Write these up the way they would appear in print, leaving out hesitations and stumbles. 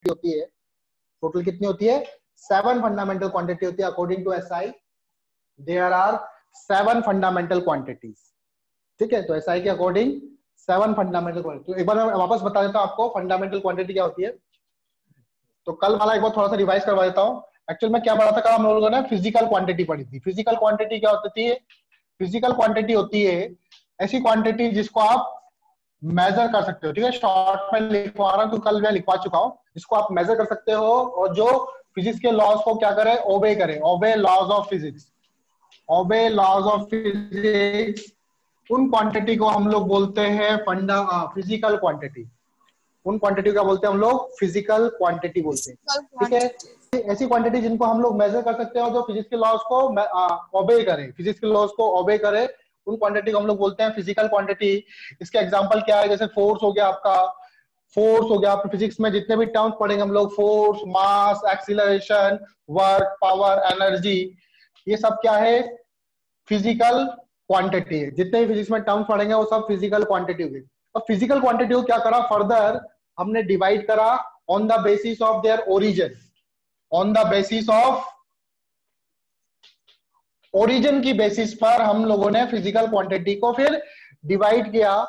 होती है, टोटल कितनी होती है? 7 फंडामेंटल क्वांटिटी होती है according to SI. There are 7 fundamental quantities. ठीक है, तो एसआई के अकॉर्डिंग 7 फंडामेंटल क्वांटिटी। तो एक बार मैं वापस बता देता हूं आपको फंडामेंटल क्वांटिटी क्या होती है। तो कल वाला एक बार थोड़ा सा रिवाइज करवा देता हूँ। एक्चुअल में क्या पढ़ा था कल हम लोगों ने? फिजिकल क्वांटिटी पढ़ी थी। फिजिकल क्वांटिटी क्या होती है? फिजिकल क्वांटिटी होती है ऐसी क्वांटिटी जिसको आप मेजर कर सकते हो। ठीक है, शॉर्ट में लिखवा रहा हूं तो कल मैं लिखवा चुका हूं। जिसको आप मेजर कर सकते हो और जो फिजिक्स के लॉज को क्या करे? ओबे करे। Obey laws of physics. Obey laws of physics. उन क्वांटिटी को हम लोग बोलते हैं फिजिकल क्वांटिटी। उन क्वांटिटी का बोलते हैं हम लोग फिजिकल क्वांटिटी बोलते हैं। ठीक है, ऐसी क्वांटिटी जिनको हम लोग मेजर कर सकते हैं और जो फिजिक्स के लॉज को ओबे करे, फिजिक्स के लॉज को ओबे करे, उन क्वांटिटी को हम लोग बोलते हैं फिजिकल क्वांटिटी। इसके एग्जांपल क्या है? जैसे फोर्स हो गया आपका, फोर्स हो गया। फिजिक्स में जितने भी टर्म्स पढ़ेंगे हम लोग, फोर्स, मास, एक्सीलरेशन, वर्क, पावर, एनर्जी, ये सब क्या है? फिजिकल क्वांटिटी है। जितने भी फिजिक्स में टर्म्स पढ़ेंगे वो सब फिजिकल क्वांटिटी होगी। और फिजिकल क्वांटिटी को क्या करा? फर्दर हमने डिवाइड करा on the basis of their origin. On the basis of origin की बेसिस पर हम लोगों ने फिजिकल क्वांटिटी को फिर डिवाइड किया।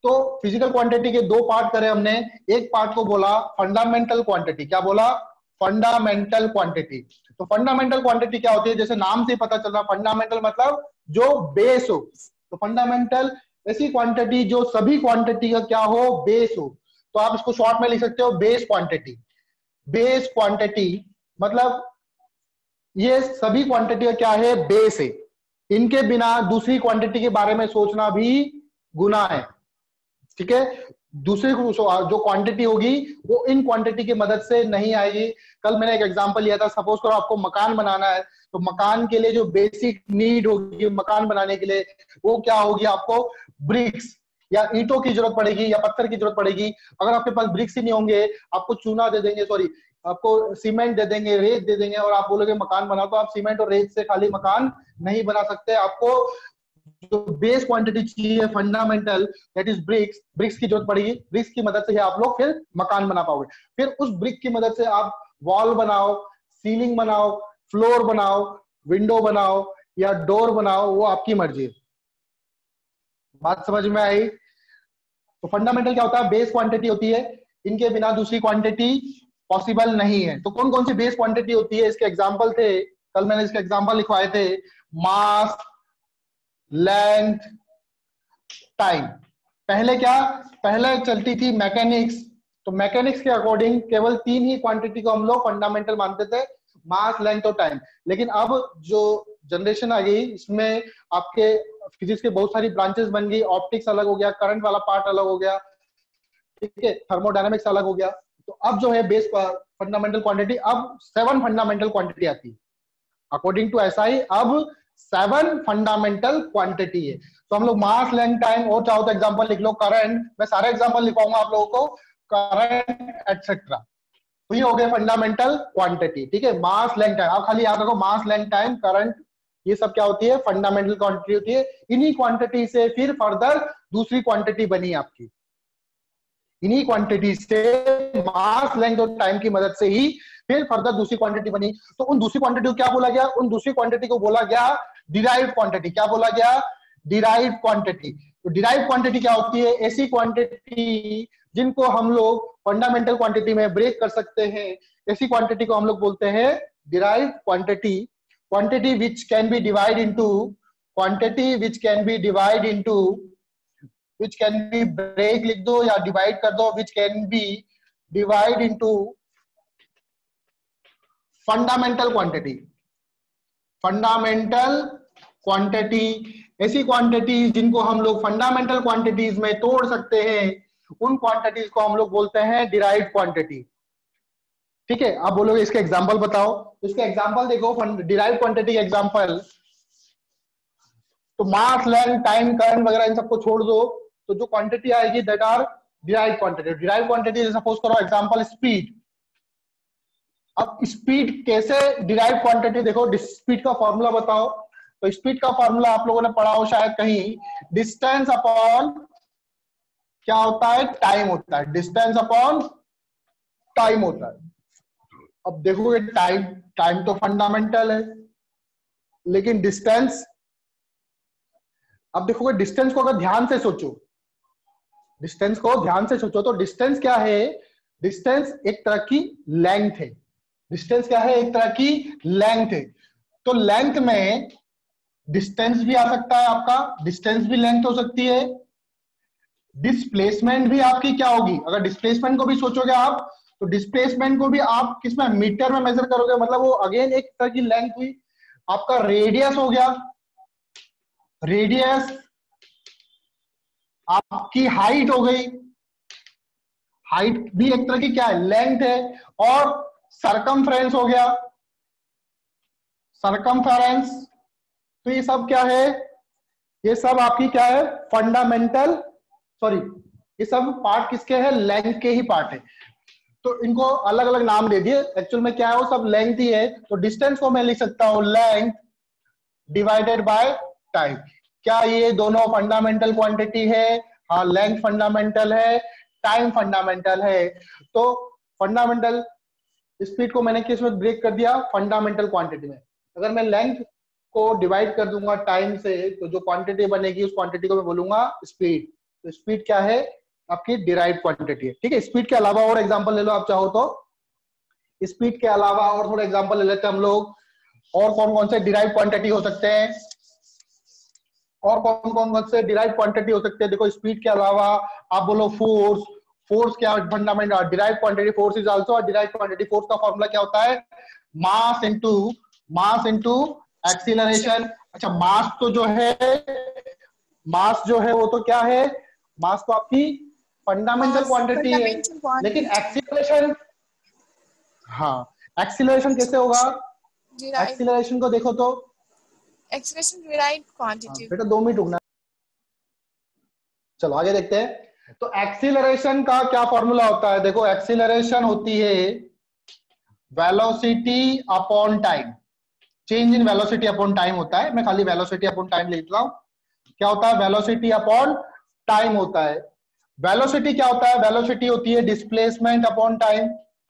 तो फिजिकल क्वांटिटी के 2 पार्ट करे हमने। एक पार्ट को बोला फंडामेंटल क्वांटिटी। क्या बोला? Fundamental quantity. तो फंडामेंटल क्वांटिटी क्या होती है? जैसे नाम से पता चल रहा, फंडामेंटल मतलब जो बेस हो। तो फंडामेंटल ऐसी क्वांटिटी जो सभी क्वांटिटी का क्या हो? बेस हो। तो आप इसको शॉर्ट में लिख सकते हो बेस क्वांटिटी। बेस क्वांटिटी मतलब ये सभी क्वांटिटी का क्या है? बेस है। इनके बिना दूसरी क्वांटिटी के बारे में सोचना भी गुनाह है। ठीक है, दूसरी जो क्वांटिटी होगी वो इन क्वांटिटी की मदद से नहीं आएगी। कल मैंने एक एग्जांपल लिया था, सपोज करो आपको मकान बनाना है, तो मकान के लिए जो बेसिक नीड होगी मकान बनाने के लिए वो क्या होगी? आपको ब्रिक्स या ईंटों की जरूरत पड़ेगी या पत्थर की जरूरत पड़ेगी। अगर आपके पास ब्रिक्स ही नहीं होंगे, आपको चूना दे देंगे, सॉरी आपको सीमेंट दे देंगे, रेत दे देंगे और आप बोलोगे मकान बनाओ, तो आप सीमेंट और रेत से खाली मकान नहीं बना सकते। आपको जो बेस क्वांटिटी चाहिए fundamental, that is bricks. Bricks की जरूरत पड़ेगी। ब्रिक्स की मदद से ही आप लोग फिर मकान बना पाओगे। फिर उस ब्रिक की मदद से आप वॉल बनाओ, सीलिंग बनाओ, फ्लोर बनाओ, विंडो बनाओ या डोर बनाओ, वो आपकी मर्जी है। बात समझ में आई? तो फंडामेंटल क्या होता है? बेस क्वांटिटी होती है। इनके बिना दूसरी क्वांटिटी पॉसिबल नहीं है। तो कौन कौन सी बेस क्वांटिटी होती है? इसके एग्जाम्पल थे, कल मैंने इसके एग्जाम्पल लिखवाए थे। मास, लेंथ, टाइम। पहले क्या? पहले चलती थी मैकेनिक्स। तो मैकेनिक्स के अकॉर्डिंग केवल 3 ही क्वांटिटी को हम लोग फंडामेंटल मानते थे, मास, लेंथ और टाइम। लेकिन अब जो जनरेशन आ गई इसमें आपके फिजिक्स के बहुत सारी ब्रांचेस बन गई। ऑप्टिक्स अलग हो गया, करंट वाला पार्ट अलग हो गया, ठीक है, थर्मोडायनामिक्स अलग हो गया। तो अब जो है बेस फंडामेंटल क्वांटिटी, अब 7 फंडामेंटल क्वांटिटी आती है अकॉर्डिंग टू एसआई। अब 7 फंडामेंटल क्वांटिटी है। तो हम लोग मास, लेंथ, टाइम, और चाहो तो एग्जांपल लिख लो, करंट। मैं सारे एग्जांपल लिखवाऊंगा आप लोगों को, करंट एटसेट्रा। तो ये हो गए फंडामेंटल क्वांटिटी। ठीक है, मास, लेंथ, टाइम। आप खाली याद रखो मास, लेंथ, टाइम, करंट, ये सब क्या होती है? फंडामेंटल क्वांटिटी होती है। इन्हीं क्वांटिटी से फिर फर्दर दूसरी क्वांटिटी बनी आपकी। इन्हीं क्वांटिटी से मास, लेंथ और टाइम की मदद से ही फिर फर्दर दूसरी क्वांटिटी बनी। तो उन दूसरी क्वांटिटी को क्या बोला गया? उन दूसरी क्वांटिटी को बोला गया डिराइव्ड क्वांटिटी। क्या बोला गया? Derived quantity. तो डिराइव्ड क्वांटिटी क्या होती है? ऐसी क्वांटिटी जिनको हम लोग फंडामेंटल क्वांटिटी में ब्रेक कर सकते हैं, ऐसी क्वांटिटी को हम लोग बोलते हैं derived quantity. Quantity which can be divide into, quantity which can be divide into, which can be break लिख दो या डिवाइड कर दो, which can be divide into fundamental quantity। Fundamental quantity, ऐसी क्वांटिटी जिनको हम लोग फंडामेंटल क्वांटिटीज में तोड़ सकते हैं, उन क्वांटिटीज को हम लोग बोलते हैं डिराइव्ड क्वांटिटी। ठीक है, आप बोलोगे इसके एग्जांपल बताओ। इसके एग्जांपल देखो, डिराइव्ड क्वांटिटी के एग्जांपल, तो मास, लेंथ, टाइम, करंट वगैरह इन सबको छोड़ दो, तो जो क्वांटिटी आएगी that are derived quantity. Derived quantity suppose करो एग्जांपल स्पीड। अब स्पीड कैसे डिराइव्ड क्वांटिटी? देखो स्पीड का फॉर्मूला बताओ। तो स्पीड का फॉर्मूला आप लोगों ने पढ़ा हो शायद कहीं, डिस्टेंस अपॉन क्या होता है? टाइम होता है। डिस्टेंस अपॉन टाइम होता है। अब देखोगे टाइम, टाइम तो फंडामेंटल है, लेकिन डिस्टेंस, अब देखोगे डिस्टेंस को अगर ध्यान से सोचो, डिस्टेंस को ध्यान से सोचो तो डिस्टेंस क्या है? डिस्टेंस एक तरह की लेंथ है। डिस्टेंस क्या है? एक तरह की लेंथ है। तो लेंथ में डिस्टेंस भी आ सकता है आपका, डिस्टेंस भी लेंथ हो सकती है। डिस्प्लेसमेंट भी आपकी क्या होगी? अगर डिस्प्लेसमेंट को भी सोचोगे आप, तो डिस्प्लेसमेंट को भी आप किसमें? मीटर में मेजर करोगे, मतलब वो अगेन एक तरह की लेंथ हुई। आपका रेडियस हो गया, रेडियस। आपकी हाइट हो गई, हाइट भी एक तरह की क्या है? लेंथ है। और सरकमफ्रेंस हो गया, सरकमफ्रेंस। तो ये सब क्या है? ये सब आपकी क्या है? फंडामेंटल, सॉरी, ये सब पार्ट किसके हैं? लेंथ के ही पार्ट है। तो इनको अलग अलग नाम दे दिए, एक्चुअल में क्या है? वो सब लेंथ ही है। तो डिस्टेंस को मैं लिख सकता हूं लेंथ डिवाइडेड बाय टाइम। क्या ये दोनों फंडामेंटल क्वांटिटी है? हाँ, लेंथ फंडामेंटल है, टाइम फंडामेंटल है। तो फंडामेंटल स्पीड को मैंने किस में ब्रेक कर दिया? फंडामेंटल क्वांटिटी में। अगर मैं लेंथ को डिवाइड कर दूंगा टाइम से, तो जो क्वांटिटी बनेगी उस क्वांटिटी को मैं बोलूंगा स्पीड। तो स्पीड क्या है? आपकी डिराइव्ड क्वांटिटी है। ठीक है, स्पीड के अलावा और एग्जांपल ले लो आप चाहो तो। स्पीड के अलावा और थोड़ा एग्जांपल ले लेते हैं हम लोग। और कौन कौन से डिराइव्ड क्वांटिटी हो सकते हैं? और कौन कौन से डिराइव्ड क्वांटिटी हो सकते हैं? देखो, स्पीड के अलावा आप बोलो फोर्स। फोर्स क्या fundamental derived quantity? Force is also a derived quantity. Force का फॉर्मूला क्या होता है? Mass into acceleration. अच्छा, मास तो जो है, मास जो है वो तो क्या है? मास तो आपकी फंडामेंटल क्वांटिटी है। लेकिन एक्सीलरेशन, हाँ, एक्सीलरेशन कैसे होगा? एक्सीलरेशन को देखो तो, एक्सीलरेशन डिराइव्ड क्वांटिटी। बेटा 2 मिनट रुकना। चलो आगे देखते हैं। तो एक्सीलरेशन का क्या फॉर्मूला होता है? देखो, एक्सीलरेशन होती है velocity upon time. Change in velocity upon time होता है। मैं खाली वेलोसिटी अपॉन टाइम लिख रहा हूं। क्या होता है? वेलोसिटी अपॉन टाइम होता है। वेलोसिटी क्या होता है? वेलोसिटी होती है डिस्प्लेसमेंट अपॉन टाइम।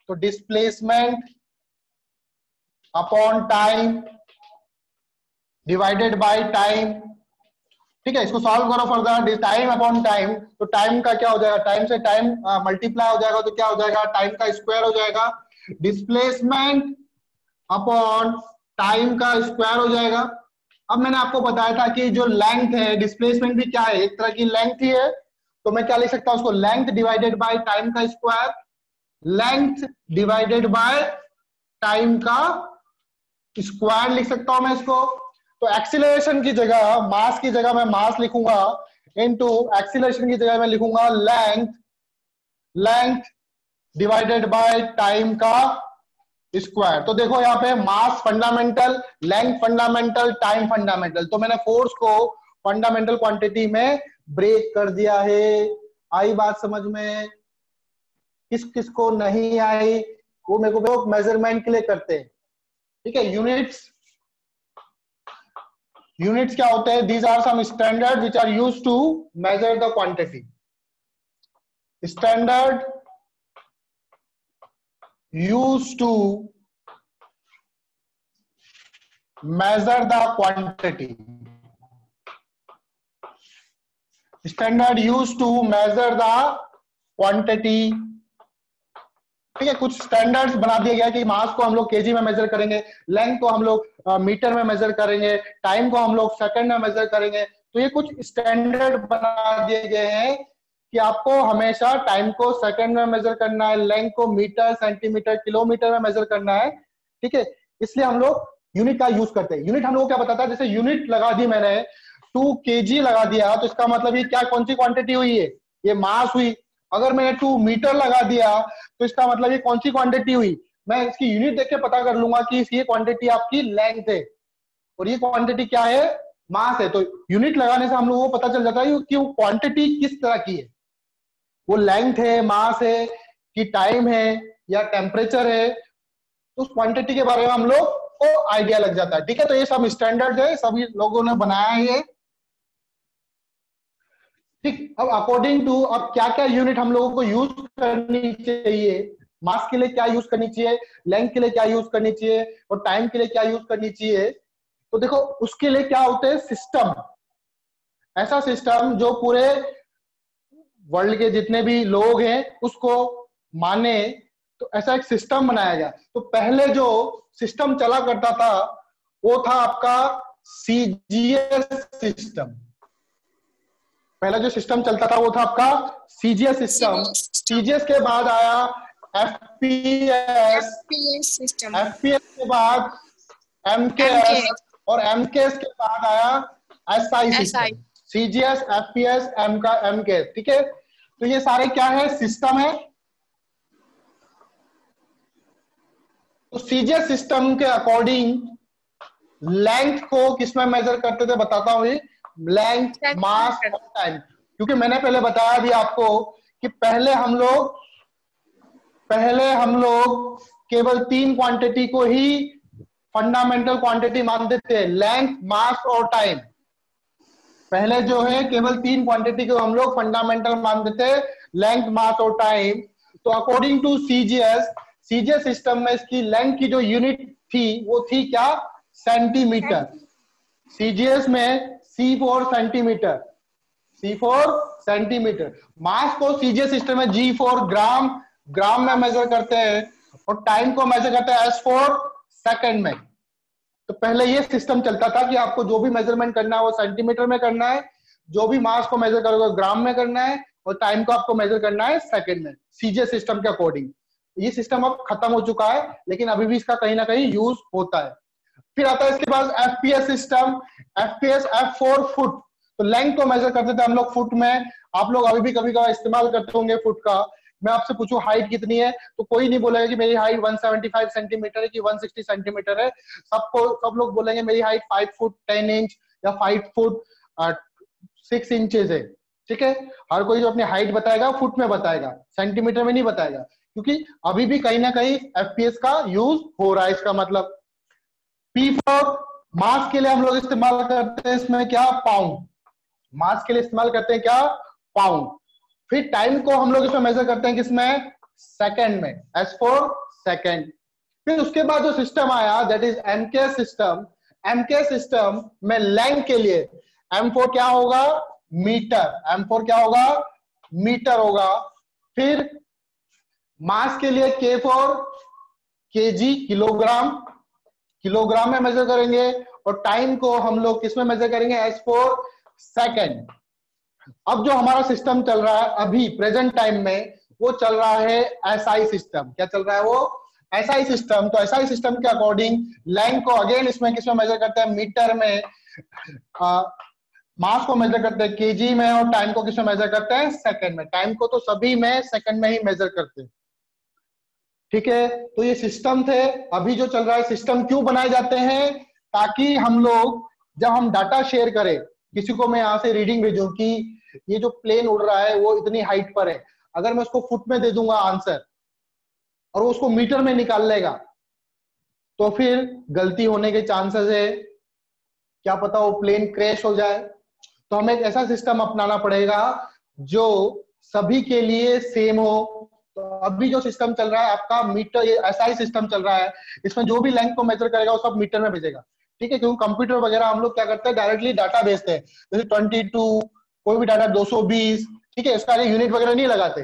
तो displacement upon time divided by time. ठीक है, इसको सॉल्व करो फर्दर। टाइम अपॉन टाइम, तो टाइम का क्या हो जाएगा? टाइम से टाइम मल्टीप्लाई हो जाएगा, तो क्या हो जाएगा? टाइम का स्क्वायर हो जाएगा। डिस्प्लेसमेंट अपॉन टाइम का स्क्वायर हो जाएगा। अब मैंने आपको बताया था कि जो लेंथ है, डिस्प्लेसमेंट भी क्या है? एक तरह की लेंथ ही है। तो मैं क्या लिख सकता हूं उसको? लेंथ डिवाइडेड बाय टाइम का square. Length divided by time का स्क्वायर लिख सकता हूं मैं इसको। तो एक्सीलरेशन की जगह, मास की जगह मैं मास लिखूंगा, इनटू एक्सीलरेशन की जगह मैं लिखूंगा length, length divided by time का स्क्वायर। तो देखो यहाँ पे mass fundamental, length fundamental, time fundamental. तो मैंने फोर्स को फंडामेंटल क्वांटिटी में ब्रेक कर दिया है। आई बात समझ में? किस किस को नहीं आई वो मेरे को मेजरमेंट के लिए करते हैं। ठीक है, यूनिट्स, यूनिट्स क्या होते हैं? These are some standard which are used to measure the quantity. Standard used to measure the quantity. Standard used to measure the quantity. ठीक है, कुछ स्टैंडर्ड्स बना दिया गया कि मास को हम लोग केजी में मेजर करेंगे, लेंथ को हम लोग मीटर में मेजर करेंगे, टाइम को हम लोग सेकंड में मेजर करेंगे। तो ये कुछ स्टैंडर्ड बना दिए गए हैं कि आपको हमेशा टाइम को सेकंड में मेजर करना है, लेंथ को मीटर, सेंटीमीटर, किलोमीटर में मेजर करना है। ठीक है, इसलिए हम लोग यूनिट का यूज करते हैं। यूनिट हम लोग क्या बताता है? जैसे यूनिट लगा दी मैंने, 2 kg लगा दिया, तो इसका मतलब ये क्या, कौन सी क्वांटिटी हुई है? ये मास हुई। अगर मैंने 2 मीटर लगा दिया, तो इसका मतलब ये कौन सी क्वांटिटी हुई? मैं इसकी यूनिट देख के पता कर लूंगा कि ये क्वांटिटी आपकी लेंथ है और ये क्वांटिटी क्या है? मास है। तो यूनिट लगाने से हम लोगों को पता चल जाता है कि वो क्वांटिटी किस तरह की है। वो लेंथ है, मास है, कि टाइम है, या टेम्परेचर है। उस क्वांटिटी के बारे में हम लोग को आइडिया लग जाता है। ठीक है, तो ये सब स्टैंडर्ड है, सभी लोगों ने बनाया है ये। ठीक, अब अकॉर्डिंग टू अब क्या क्या यूनिट हम लोगों को यूज करनी चाहिए, मास के लिए क्या यूज करनी चाहिए, लेंथ के लिए क्या यूज करनी चाहिए और टाइम के लिए क्या यूज करनी चाहिए। तो देखो उसके लिए क्या होते हैं सिस्टम, ऐसा सिस्टम जो पूरे वर्ल्ड के जितने भी लोग हैं उसको माने, तो ऐसा एक सिस्टम बनाया गया। तो पहले जो सिस्टम चला करता था वो था आपका सीजीएस सिस्टम। पहला जो सिस्टम चलता था वो था आपका सीजीएस सिस्टम। सीजीएस के बाद आया एफपीएस, FPS system. एफपीएस के बाद एमकेएस MKS. और एमकेएस के बाद आया SI SI. System. CGS, FPS, MKS, ठीक है। तो ये सारे क्या है, सिस्टम है। तो सीजीएस सिस्टम के अकॉर्डिंग लेंथ को किसमें मेजर करते थे बताता हूं, लेंथ, मास और टाइम। क्योंकि मैंने पहले बताया भी आपको कि पहले हम लोग केवल 3 क्वांटिटी को ही फंडामेंटल क्वांटिटी मानते थे, लेंथ, मास और टाइम। पहले जो है केवल 3 क्वांटिटी को हम लोग फंडामेंटल मानते थे, लेंथ, मास और टाइम। तो अकॉर्डिंग टू सीजीएस सिस्टम में इसकी लेंथ की जो यूनिट थी वो थी क्या, सेंटीमीटर। सीजीएस में C4 सेंटीमीटर, C4 सेंटीमीटर। मास को सीजीएस सिस्टम में G4 ग्राम में मेजर करते हैं और टाइम को मेजर करते हैं S4 सेकंड में। तो पहले ये सिस्टम चलता था कि आपको जो भी मेजरमेंट करना है वो सेंटीमीटर में करना है, जो भी मास को मेजर करोगे ग्राम में करना है और टाइम को आपको मेजर करना है सेकंड में, सीजीएस सिस्टम के अकॉर्डिंग। ये सिस्टम अब खत्म हो चुका है लेकिन अभी भी इसका कहीं ना कहीं यूज होता है। फिर आता है इसके बाद FPS system, FPS F4 foot. तो लेंथ को मेजर करते थे हम लोग फुट में, आप लोग अभी भी कभी कभार इस्तेमाल करते होंगे फुट का। मैं आपसे पूछूं हाइट कितनी है तो कोई नहीं बोलेगा कि मेरी हाइट 175 सेंटीमीटर है कि 160 सेंटीमीटर है। सब लोग बोलेंगे मेरी हाइट 5 फुट 10 इंच या 5 फुट 6 इंचेस है, ठीक है। हर कोई जो अपनी हाइट बताएगा फुट में बताएगा, सेंटीमीटर में नहीं बताएगा, क्योंकि अभी भी कहीं ना कहीं एफपीएस का यूज हो रहा है। इसका मतलब P4 मास के लिए हम लोग इस्तेमाल करते हैं इसमें क्या, पाउंड। मास के लिए इस्तेमाल करते हैं क्या, पाउंड। फिर टाइम को हम लोग इसमें मेजर करते हैं किसमें, सेकंड में, S4 सेकंड। फिर उसके बाद जो सिस्टम आया that is MKS system. MKS system में लेंथ के लिए M4 क्या होगा, मीटर। M4 क्या होगा, मीटर होगा। फिर मास के लिए K4 केजी, किलोग्राम में मेजर करेंगे और टाइम को हम लोग किसमें मेजर करेंगे, S4 सेकंड। अब जो हमारा सिस्टम चल रहा है अभी प्रेजेंट टाइम में वो चल रहा है एसआई सिस्टम। क्या चल रहा है वो, एसआई सिस्टम। तो एसआई सिस्टम के अकॉर्डिंग लेंथ को अगेन इसमें किसमें मेजर करते हैं, मीटर में। मास को मेजर करते हैं केजी में और टाइम को किसमें मेजर करते हैं, सेकंड में। टाइम को तो सभी में सेकंड में ही मेजर करते हैं, ठीक है। तो ये सिस्टम थे। अभी जो चल रहा है सिस्टम क्यों बनाए जाते हैं, ताकि हम लोग जब हम डाटा शेयर करें, किसी को मैं यहाँ से रीडिंग भेजूं कि ये जो प्लेन उड़ रहा है वो इतनी हाइट पर है, अगर मैं उसको फुट में दे दूंगा आंसर और वो उसको मीटर में निकाल लेगा तो फिर गलती होने के चांसेस है, क्या पता वो प्लेन क्रैश हो जाए। तो हमें एक ऐसा सिस्टम अपनाना पड़ेगा जो सभी के लिए सेम हो। तो अभी जो सिस्टम चल रहा है आपका मीटर, ये एसआई सिस्टम चल रहा है, इसमें जो भी लेंथ को मेजर करेगा वो सब मीटर में भेजेगा, ठीक है। क्योंकि कंप्यूटर वगैरह हम लोग क्या करते हैं, डायरेक्टली डाटा भेजते हैं, जैसे 22, कोई भी डाटा 220, ठीक है। इसका यूनिट वगैरह नहीं लगाते।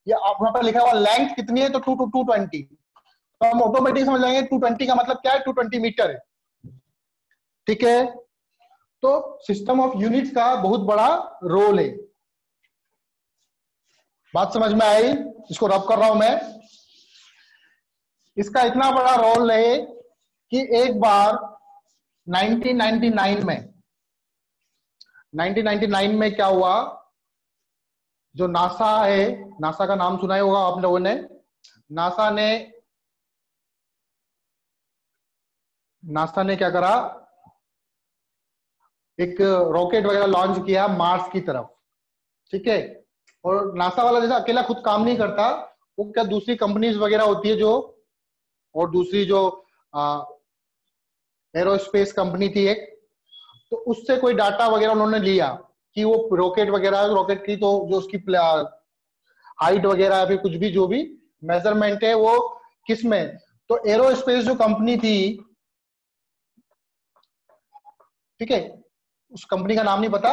ये आप वहां पर लिखा हुआ लेंथ कितनी है तो 220, तो हम ऑटोमेटिक समझ जाएंगे 220 का मतलब क्या है, 220 मीटर है, ठीक है। तो सिस्टम ऑफ यूनिट्स का बहुत बड़ा रोल है। बात समझ में आई, इसको रब कर रहा हूं मैं। इसका इतना बड़ा रोल है कि एक बार 1999 में क्या हुआ, जो नासा है, नासा का नाम सुना ही होगा आप लोगों ने। नासा ने क्या करा, एक रॉकेट वगैरह लॉन्च किया मार्स की तरफ, ठीक है। और नासा वाला जैसा अकेला खुद काम नहीं करता, वो क्या दूसरी कंपनीज वगैरह होती है जो, और दूसरी जो एरोस्पेस कंपनी थी एक, तो उससे कोई डाटा वगैरह उन्होंने लिया कि वो रॉकेट वगैरह, रॉकेट की तो जो उसकी हाइट वगैरह है, फिर कुछ भी जो भी मेजरमेंट है वो किस में, तो एरोस्पेस जो कंपनी थी, ठीक है, उस कंपनी का नाम नहीं पता,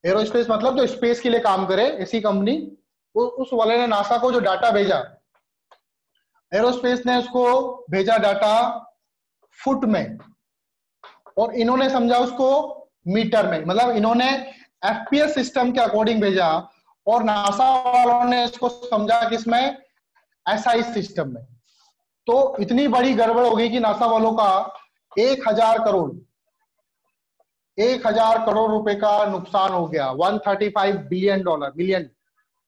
एरोस्पेस मतलब जो स्पेस के लिए काम करे ऐसी कंपनी, उस वाले ने नासा को जो डाटा भेजा, एरोस्पेस ने उसको भेजा डाटा फुट में, और इन्होंने समझा उसको मीटर में, मतलब इन्होंने एफपीएस सिस्टम के अकॉर्डिंग भेजा, और नासा वालों ने इसको समझा किसमें, एसआई सिस्टम में। तो इतनी बड़ी गड़बड़ हो गई कि नासा वालों का 1000 करोड़ रुपए का नुकसान हो गया, 135 billion dollar, million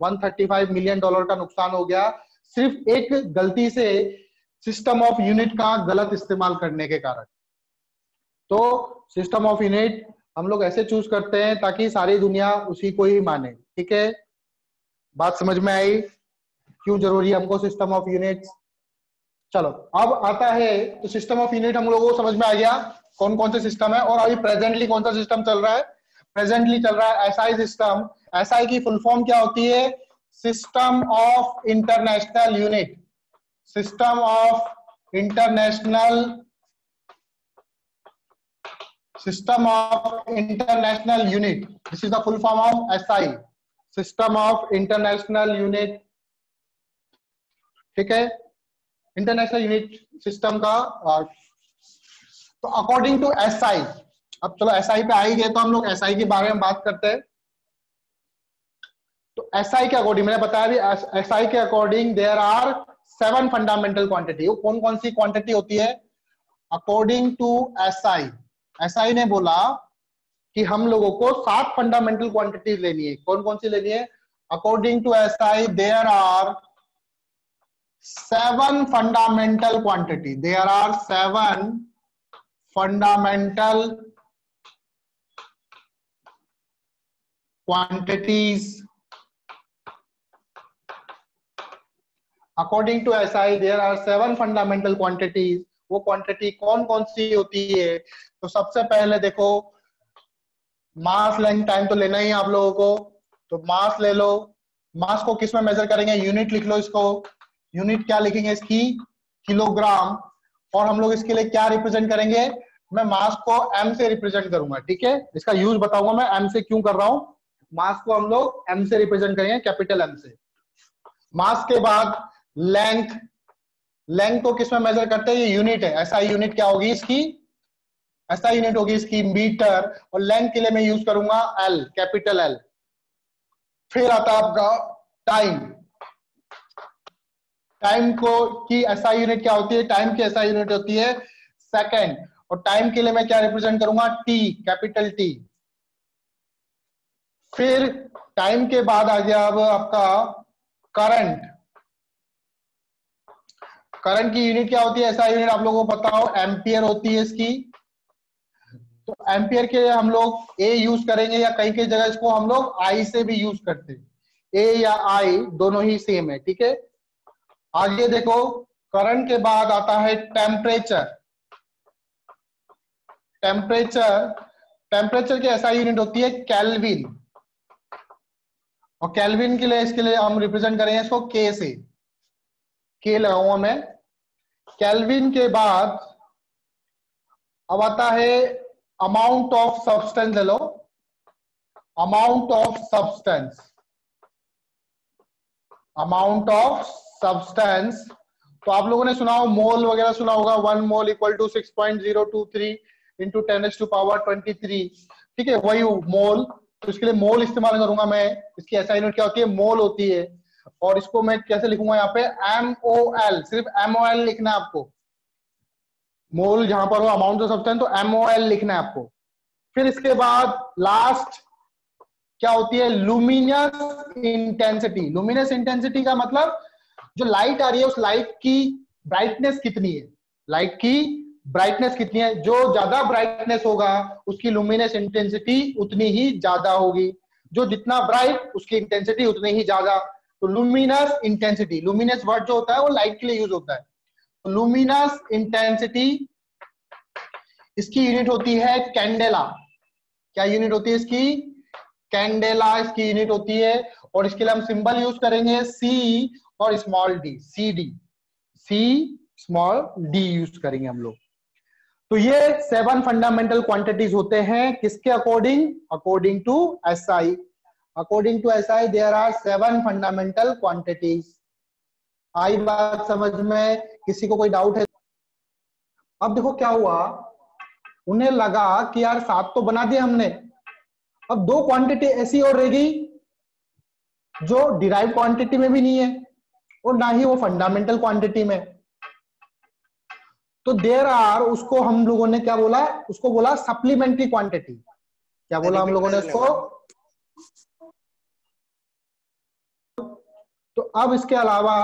135 million dollar का नुकसान हो गया, सिर्फ एक गलती से सिस्टम ऑफ यूनिट का गलत इस्तेमाल करने के कारण। तो सिस्टम ऑफ यूनिट हम लोग ऐसे चूज करते हैं ताकि सारी दुनिया उसी को ही माने, ठीक है, बात समझ में आई क्यों जरूरी है हमको सिस्टम ऑफ यूनिट। चलो अब आता है, तो सिस्टम ऑफ यूनिट हम लोगों को समझ में आ गया कौन कौन से सिस्टम है, और अभी प्रेजेंटली कौन सा सिस्टम चल रहा है, प्रेजेंटली चल रहा है एसआई सिस्टम। एसआई की फुल फॉर्म क्या होती है, system of international unit, system of international, system of international unit, this is the full form of SI, system of international unit, ठीक है, इंटरनेशनल यूनिट सिस्टम का। तो अकॉर्डिंग टू एसआई, अब चलो एसआई पे आ ही गए तो हम लोग एसआई के बारे में बात करते हैं। तो एसआई के अकॉर्डिंग मैंने बताया भी, एसआई के according there are 7 fundamental quantity. वो कौन कौन सी क्वांटिटी होती है अकॉर्डिंग टू एसआई, एसआई ने बोला कि हम लोगों को 7 फंडामेंटल क्वांटिटीज लेनी है। कौन कौन सी लेनी है, according to SI there are 7 fundamental quantity, there are 7 fundamental quantities according to SI, there are 7 fundamental quantities। वो क्वांटिटी कौन कौन सी होती है, तो सबसे पहले देखो मास लेंथ टाइम तो लेना ही है आप लोगों को, तो मास ले लो, मास को किस में मेजर करेंगे, यूनिट लिख लो इसको, यूनिट क्या लिखेंगे इसकी, किलोग्राम, और हम लोग इसके लिए क्या रिप्रेजेंट करेंगे, मैं मास को एम से रिप्रेजेंट करूंगा, ठीक है, इसका यूज बताऊंगा मैं एम से क्यों कर रहा हूं, मास को हम लोग एम से रिप्रेजेंट करेंगे, कैपिटल एम से। मास के बाद लेंथ, लेंथ को किस में मेजर करते हैं, ये यूनिट है, ऐसा यूनिट क्या होगी इसकी, ऐसा यूनिट होगी इसकी मीटर, और लेंथ के लिए मैं यूज करूंगा एल, कैपिटल एल। फिर आता है आपका टाइम, टाइम को की एसआई यूनिट क्या होती है, टाइम की एसआई यूनिट होती है सेकंड, और टाइम के लिए मैं क्या रिप्रेजेंट करूंगा, टी, कैपिटल टी। फिर टाइम के बाद आ गया अब आपका करंट, करंट की यूनिट क्या होती है, एसआई यूनिट आप लोगों को पता हो एम्पियर होती है इसकी, तो एम्पियर के लिए हम लोग ए यूज करेंगे, या कहीं कई जगह इसको हम लोग आई से भी यूज करते हैं, ए या आई दोनों ही सेम है, ठीक है। आगे देखो करंट के बाद आता है टेम्परेचर, टेम्परेचर, टेम्परेचर की एसआई यूनिट होती है केल्विन, और केल्विन के लिए इसके लिए हम रिप्रेजेंट करेंगे इसको के से, के लगाऊंगा मैं। केल्विन के बाद अब आता है अमाउंट ऑफ सब्सटेंस, ले लो amount of substance, amount of substance, तो आप लोगों ने सुना हो मोल वगैरह सुना होगा, 1 मोल इक्वल टू 6.023 इंटू 10⁻23, ठीक है, वही मोल, तो इसके लिए मोल इस्तेमाल करूंगा मैं, इसकी एसआई यूनिट क्या होती है, मोल होती है, और इसको मैं कैसे लिखूंगा यहाँ पे, MOL, सिर्फ MOL लिखना है आपको, मोल जहां पर हो अमाउंट ऑफ सब्सटेंस तो MOL लिखना है आपको। फिर इसके बाद लास्ट क्या होती है, लुमिनस इंटेंसिटी, लुमिनस इंटेंसिटी का मतलब जो लाइट आ रही है उस लाइट की ब्राइटनेस कितनी है, लाइट की ब्राइटनेस कितनी है, जो ज्यादा ब्राइटनेस होगा उसकी लुमिनस इंटेंसिटी उतनी ही ज्यादा होगी, जो जितना ब्राइट उसकी इंटेंसिटी उतनी ही ज्यादा, तो लुमिनस इंटेंसिटी, लुमिनस वर्ड जो होता है वो लाइट के लिए यूज होता है, तो लुमिनस इंटेंसिटी इसकी यूनिट होती है कैंडेला, क्या यूनिट होती है इसकी, कैंडेला इसकी यूनिट होती है, और इसके लिए हम सिंबल यूज करेंगे C, और small D, C D, C small D use करेंगे हम लोग। तो ये 7 फंडामेंटल क्वांटिटीज होते हैं किसके according? According to SI. According to SI there are 7 fundamental quantities. आई बात समझ में? किसी को कोई डाउट है? अब देखो क्या हुआ, उन्हें लगा कि यार 7 तो बना दिए हमने, अब 2 क्वांटिटी ऐसी और रहेगी जो डिराइव क्वांटिटी में भी नहीं है और ना ही वो फंडामेंटल क्वांटिटी में। तो देयर आर, उसको हम लोगों ने क्या बोला? उसको बोला सप्लीमेंट्री क्वांटिटी। क्या बोला हम लोगों ने उसको? तो अब इसके अलावा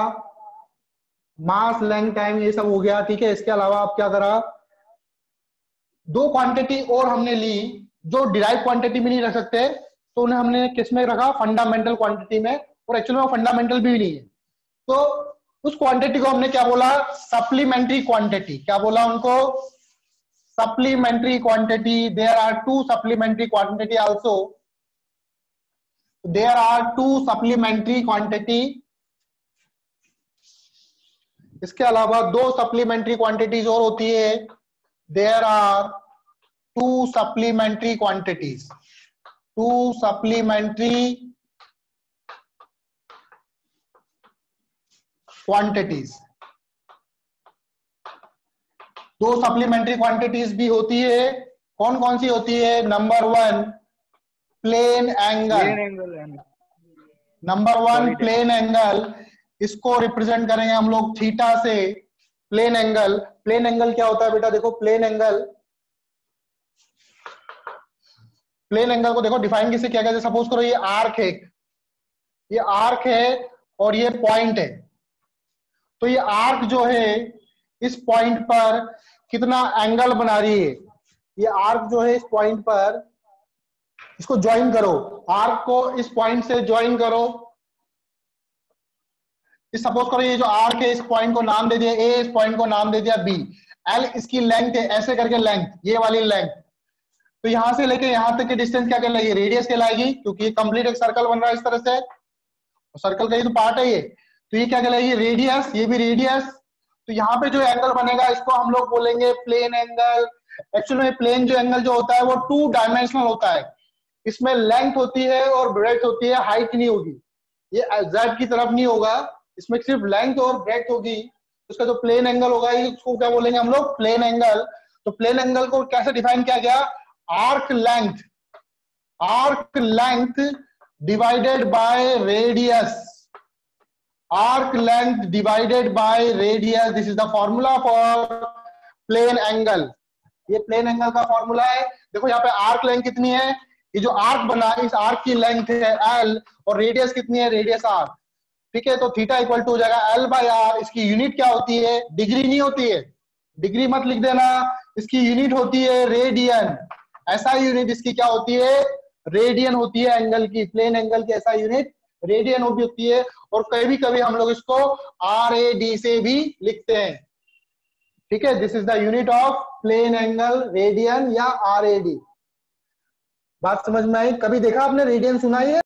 मास, लेंथ, टाइम ये सब हो गया, ठीक है। इसके अलावा अब क्या करा, 2 क्वांटिटी और हमने ली जो डिराइव क्वांटिटी में नहीं रख सकते, तो उन्हें हमने किस में रखा? फंडामेंटल क्वांटिटी में। और एक्चुअली में फंडामेंटल भी नहीं है, तो उस क्वांटिटी को हमने क्या बोला? Supplementary quantity. क्या बोला उनको? Supplementary quantity. There are 2 supplementary quantity also. There are 2 supplementary quantity. इसके अलावा 2 सप्लीमेंट्री क्वांटिटीज और होती है। There are 2 supplementary quantities. 2 supplementary quantities. 2 supplementary quantities भी होती है। कौन कौन सी होती है? Number 1 plane angle. Number 1 plane angle, इसको रिप्रेजेंट करेंगे हम लोग थीटा से। प्लेन एंगल, प्लेन एंगल क्या होता है बेटा? देखो प्लेन एंगल, प्लेन एंगल को देखो डिफाइन किसे किया गया? सपोज करो ये आर्क है, ये आर्क है और ये पॉइंट है। तो ये आर्क जो है इस पॉइंट पर कितना एंगल बना रही है? ये आर्क जो है इस पॉइंट पर, इसको ज्वाइन करो, आर्क को इस पॉइंट से ज्वाइन करो। इस सपोज करो ये जो आर्क है, इस पॉइंट को नाम दे दिया ए, इस पॉइंट को नाम दे दिया बी। एल इसकी लेंथ है, ऐसे करके लेंथ, ये वाली लेंथ। तो यहां से लेके यहां तक की डिस्टेंस क्या कहलाएगी? रेडियस कहलाएगी, क्योंकि ये कंप्लीट एक सर्कल बन रहा है इस तरह से, सर्कल का ही तो पार्ट है ये। तो ये क्या कहलाएगी? रेडियस। ये भी रेडियस। तो यहाँ पे जो एंगल बनेगा इसको हम लोग बोलेंगे प्लेन एंगल। एक्चुअली में प्लेन जो एंगल जो होता है वो 2 डायमेंशनल होता है। इसमें लेंथ होती है और ब्रेड्थ होती है, हाइट नहीं होगी। ये जेड की तरफ नहीं होगा, इसमें सिर्फ लेंथ और ब्रेड्थ होगी। उसका जो प्लेन एंगल होगा इसको क्या बोलेंगे हम लोग? Plane angle. तो प्लेन एंगल को कैसे डिफाइन किया गया? Arc length, arc length divided by radius. Arc length divided by radius, this is the formula for plane angle. ये प्लेन एंगल का फॉर्मूला है। देखो यहाँ पे आर्क लेंथ कितनी है? ये जो आर्क बना इस आर्क की लेंथ है एल और रेडियस कितनी है? Radius R. ठीक है, तो थीटा इक्वल टू हो जाएगा एल बाय आर। इसकी यूनिट क्या होती है? डिग्री नहीं होती है, डिग्री मत लिख देना। इसकी यूनिट होती है रेडियन। ऐसा यूनिट इसकी क्या होती है? रेडियन होती है एंगल की। प्लेन एंगल की ऐसा यूनिट रेडियन होती है। और कभी कभी हम लोग इसको RAD से भी लिखते हैं। ठीक है, this is the unit of plane angle, radian या RAD। बात समझ में आई? कभी देखा आपने रेडियन सुना है?